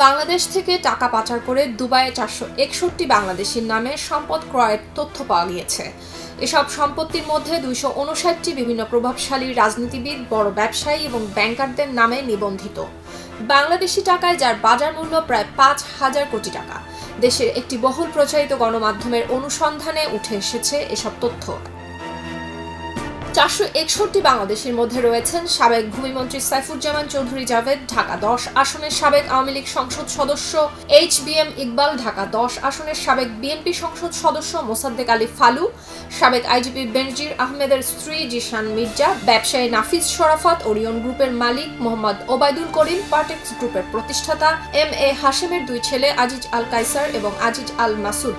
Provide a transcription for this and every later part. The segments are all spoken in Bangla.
বাংলাদেশ থেকে টাকা পাচার করে দুবাইয়ে 461 বাংলাদেশির নামে সম্পদ ক্রয়ের তথ্য পাওয়া গিয়েছে। এসব সম্পত্তির মধ্যে 259টি বিভিন্ন প্রভাবশালী রাজনীতিবিদ, বড় ব্যবসায়ী এবং ব্যাংকারদের নামে নিবন্ধিত। বাংলাদেশি টাকায় যার বাজার মূল্য প্রায় 5,000 কোটি টাকা। দেশের একটি বহুল প্রচারিত গণমাধ্যমের অনুসন্ধানে উঠে এসেছে এসব তথ্য। 461 বাংলাদেশের মধ্যে রয়েছেন সাবেক ভূমিমন্ত্রী সাইফুজ্জামান চৌধুরী জাভেদ, ঢাকা 10 আসনের সাবেক আওয়ামী লীগ সংসদ সদস্য HBM ইকবাল, ঢাকা 10 আসনের সাবেক বিএনপি সংসদ সদস্য মোসাদ্দেক আলী ফালু, সাবেক আইজিপি বেনজির আহমেদের স্ত্রী জিশান মির্জা, ব্যবসায়ী নাফিস শরাফত, ওরিয়ন গ্রুপের মালিক মোহাম্মদ ওবায়দুল করিম, পার্টেক্স গ্রুপের প্রতিষ্ঠাতা MA হাশেমের দুই ছেলে আজিজ আল কায়সার এবং আজিজ আল মাসুদ,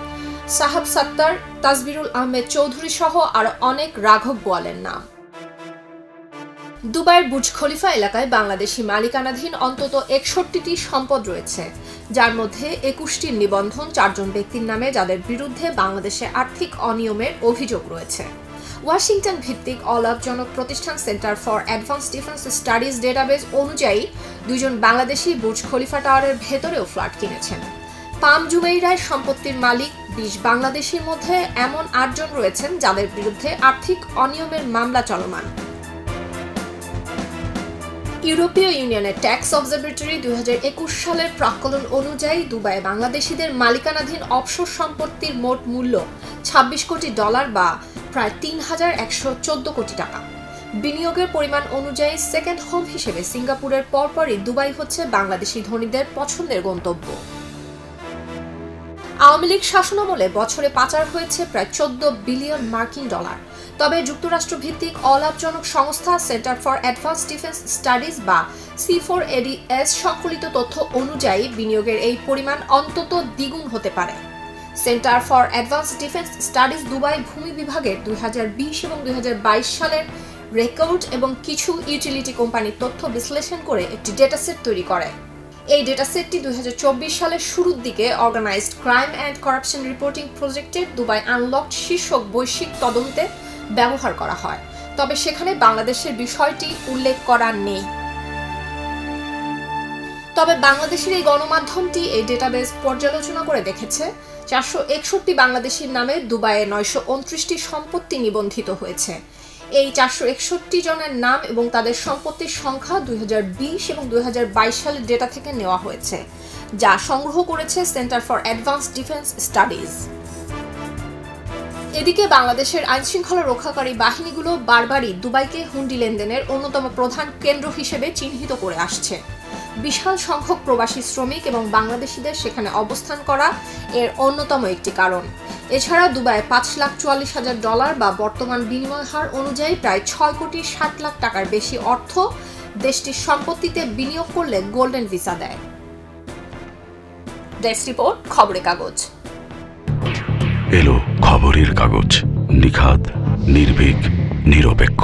সাহাব সাত্তার, তাজবিরুল আহমেদ চৌধুরী সহ আরো অনেক রাঘব বোয়ালের নাম। দুবাইয়ের বুর্জ খলিফা এলাকায় বাংলাদেশি মালিকানাধীন অন্তত 61টি সম্পদ রয়েছে, যার মধ্যে 21টির নিবন্ধন 4 জন ব্যক্তির নামে, যাদের বিরুদ্ধে বাংলাদেশে আর্থিক অনিয়মের অভিযোগ রয়েছে। ওয়াশিংটন ভিত্তিক অলাভজনক প্রতিষ্ঠান centre for advance defence studies database অনুযায়ী 2 জন বাংলাদেশি বুর্জ খলিফা টাওয়ারের ভেতরেও ফ্ল্যাট কিনেছেন। পাম জুমেইরায় সম্পত্তির মালিক 20 বাংলাদেশির মধ্যে এমন 8 জন রয়েছেন যাদের বিরুদ্ধে আর্থিক অনিয়মের মামলা চলমান। ইউরোপীয় ইউনিয়নের ট্যাক্স অবজারভেটরি 2021 সালের প্রাক্কলন অনুযায়ী দুবাইয়ে বাংলাদেশিদের মালিকানাধীন অফশোর সম্পত্তির মোট মূল্য $26 কোটি বা প্রায় 3,114 কোটি টাকা। বিনিয়োগের পরিমাণ অনুযায়ী সেকেন্ড হোম হিসেবে সিঙ্গাপুরের পরপরই দুবাই হচ্ছে বাংলাদেশি ধনীদের পছন্দের গন্তব্য। আওয়ামী লীগ শাসনামলে বছরে পাচার হয়েছে প্রায় $14 বিলিয়ন মার্কিন। তবে যুক্তরাষ্ট্র ভিত্তিক অলাভজনক সংস্থা centre for advance defence studies বা C4ADS সংকলিত তথ্য অনুযায়ী বিনিয়োগের এই পরিমাণ অন্তত দ্বিগুণ হতে পারে। Centre for advance defence studies Dubai ভূমি বিভাগের 2020 এবং 2022 সালের রেকর্ড এবং কিছু ইউটিলিটি কোম্পানির তথ্য বিশ্লেষণ করে একটি ডেটাসেট তৈরি করে। এই ডেটাসেটটি 2024 সালের শুরুর দিকে organised crime and corruption reporting প্রজেক্টের দুবাই আনলকড শীর্ষক বৈশ্বিক তদন্তে ব্যবহার করা হয়, তবে সেখানে বাংলাদেশের বিষয়টি উল্লেখ করা নেই। তবে বাংলাদেশের এই গণমাধ্যমটি এই ডেটাবেস পর্যালোচনা করে দেখেছে 461 বাংলাদেশির নামে দুবাইয়ে 929টি সম্পত্তি নিবন্ধিত হয়েছে। এই 461 জনের নাম এবং তাদের সম্পত্তির সংখ্যা 2020 এবং 2022 সালের ডেটা থেকে নেওয়া হয়েছে, যা সংগ্রহ করেছে centre for advance defence studies. এদিকে বাংলাদেশের আইনশৃঙ্খলা রক্ষাকারী বাহিনীগুলো বারবারই দুবাইকে হুন্ডি লেনদেনের অন্যতম প্রধান কেন্দ্র হিসেবে চিহ্নিত করে আসছে। বিশাল সংখ্যক প্রবাসী শ্রমিক এবং বাংলাদেশিদের সেখানে অবস্থান করা এর অন্যতম একটি কারণ। এছাড়া দুবাইয়ে $5,40,000 বা বর্তমান বিনিময় হার অনুযায়ী প্রায় 6 কোটি 60 লাখ টাকার বেশি অর্থ দেশটির সম্পত্তিতে বিনিয়োগ করলে গোল্ডেন ভিসা দেয়। ডেস্ক রিপোর্ট, খবরের কাগজ। এলো খবরের কাগজ, নিখাত, নির্ভীক, নিরপেক্ষ।